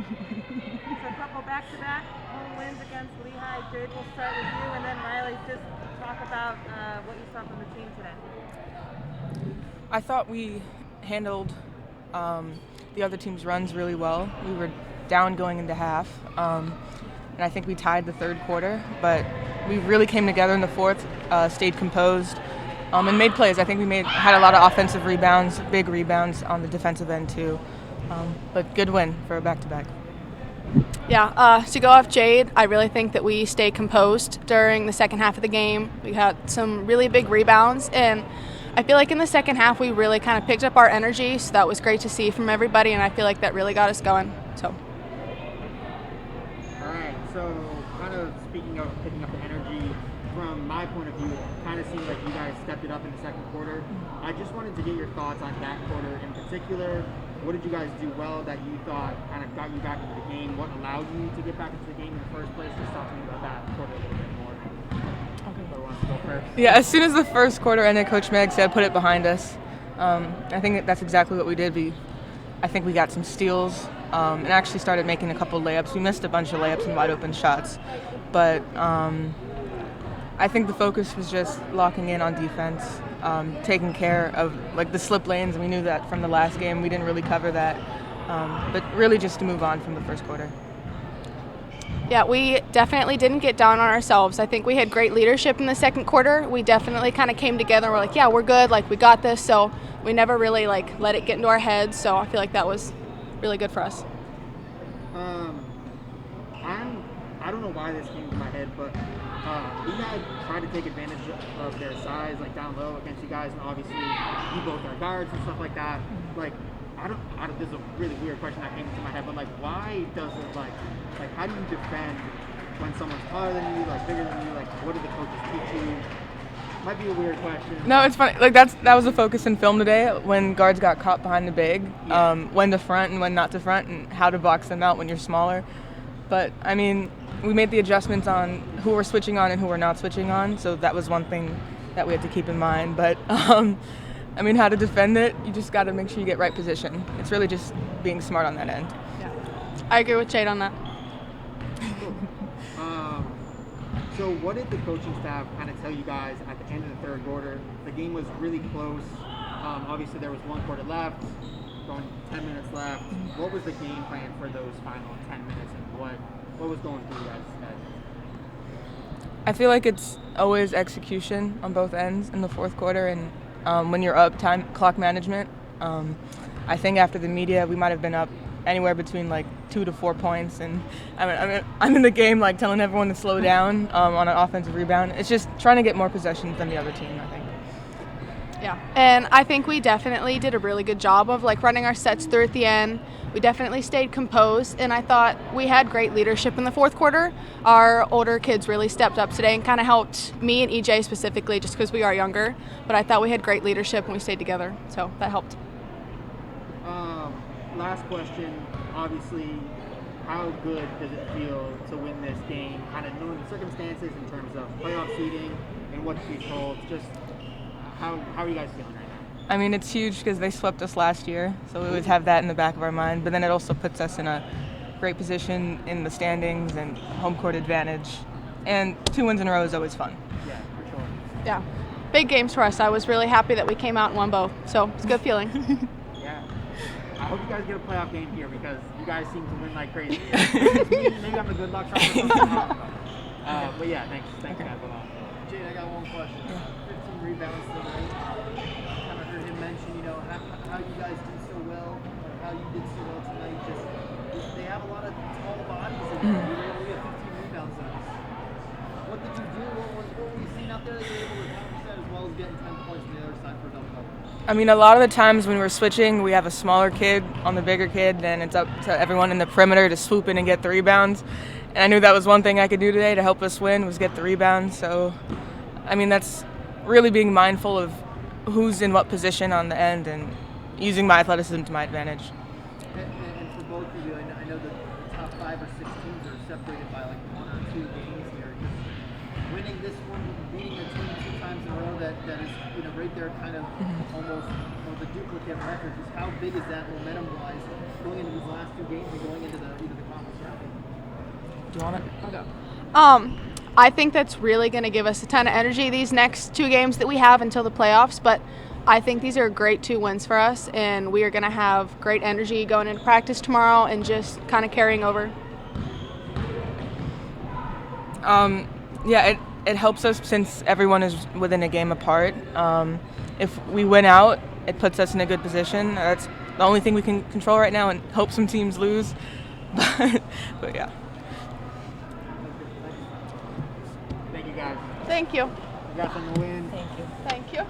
So a couple back-to-back home wins against Lehigh. Jade, we'll start with you, and then Riley, just talk about what you saw from the team today. I thought we handled the other team's runs really well. We were down going into half, and I think we tied the third quarter, but we really came together in the fourth, stayed composed, and made plays. I think we had a lot of offensive rebounds, big rebounds on the defensive end too, but good win for a back-to-back. Yeah, to go off Jade, I really think that we stayed composed during the second half of the game. We had some really big rebounds, and I feel like in the second half we really kind of picked up our energy, so that was great to see from everybody, and I feel like that really got us going. So. All right, so kind of speaking of picking up the energy, from my point of view, it kind of seems like you guys stepped it up in the second quarter. I just wanted to get your thoughts on that quarter in particular. What did you guys do well that you thought kind of got you back into the game? What allowed you to get back into the game in the first place? Just talk to me about that quarter a little bit more. Who wants to go first? Yeah, as soon as the first quarter ended, Coach Meg said, "Put it behind us." I think that's exactly what we did. I think we got some steals and actually started making a couple layups. We missed a bunch of layups and wide open shots, but I think the focus was just locking in on defense, taking care of the slip lanes. We knew that from the last game. We didn't really cover that, but really just to move on from the first quarter. Yeah, we definitely didn't get down on ourselves. I think we had great leadership in the second quarter. We definitely kind of came together and we're like, yeah, we're good, we got this. So we never really let it get into our heads. So I feel like that was really good for us. I don't know why this came to my head, but we had tried to take advantage of their size, down low against you guys, and obviously you both are guards and stuff like that. This is a really weird question that came into my head, but why does it how do you defend when someone's taller than you, bigger than you? What do the coaches teach you? Might be a weird question. No, it's funny. That was a focus in film today when guards got caught behind the big, when to front and when not to front, and how to box them out when you're smaller. But I mean, we made the adjustments on who we're switching on and who we're not switching on, so that was one thing that we had to keep in mind. But I mean, how to defend it, you just got to make sure you get right position. It's really just being smart on that end. Yeah, I agree with Jade on that. So what did the coaching staff kind of tell you guys at the end of the third quarter? The game was really close. Obviously, there was one quarter left, going 10 minutes left. What was the game plan for those final 10 minutes, and what was going through you guys' head? I feel like it's always execution on both ends in the fourth quarter, and when you're up, time clock management. I think after the media, we might have been up anywhere between 2 to 4 points, and I'm in the game telling everyone to slow down on an offensive rebound. It's just trying to get more possessions than the other team, I think. Yeah, and I think we definitely did a really good job of running our sets through at the end. We definitely stayed composed, and I thought we had great leadership in the fourth quarter. Our older kids really stepped up today and kind of helped me and EJ specifically just because we are younger, but I thought we had great leadership and we stayed together, so that helped. Last question, obviously, how good does it feel to win this game, kind of knowing the circumstances in terms of playoff seeding and what to be told? Just how are you guys feeling right now? I mean, it's huge because they swept us last year, so we always have that in the back of our mind, but then it also puts us in a great position in the standings and home court advantage, and 2 wins in a row is always fun. Yeah, for sure. Yeah, big games for us. I was really happy that we came out and won both, so it's a good feeling. I hope you guys get a playoff game here because you guys seem to win like crazy. Maybe I'm a good luck charm or something. But yeah, thanks guys. Jade, I got one question. 15 rebounds tonight. Kind of heard him mention, how you guys did so well, or how you did so well tonight. Just they have a lot of tall bodies in there. You only have 15 rebounds tonight. What did you do? What were you seeing out there that you were able to accomplish that as well as getting 10 points on the other side for a double-double? I mean, a lot of the times when we're switching, we have a smaller kid on the bigger kid, then it's up to everyone in the perimeter to swoop in and get the rebounds. And I knew that was one thing I could do today to help us win, was get the rebounds. So, I mean, that's really being mindful of who's in what position on the end and using my athleticism to my advantage. And for both of you, I know that the top 5 or 6 teams are separated by 1 or 2 games here. winning this one, beating a team 2 times in a row that is, you know, right there kind of almost the duplicate record. Just how big is that momentum-wise going into these last 2 games and going into the conference round? Do you want it? I'll go. I think that's really going to give us a ton of energy these next 2 games that we have until the playoffs, but I think these are great 2 wins for us, and we are going to have great energy going into practice tomorrow and just kind of carrying over. Yeah, it helps us since everyone is within a game apart. If we win out, it puts us in a good position. That's the only thing we can control right now, and hope some teams lose. But yeah. Thank you guys. Thank you. Congrats on the win. Thank you. Thank you.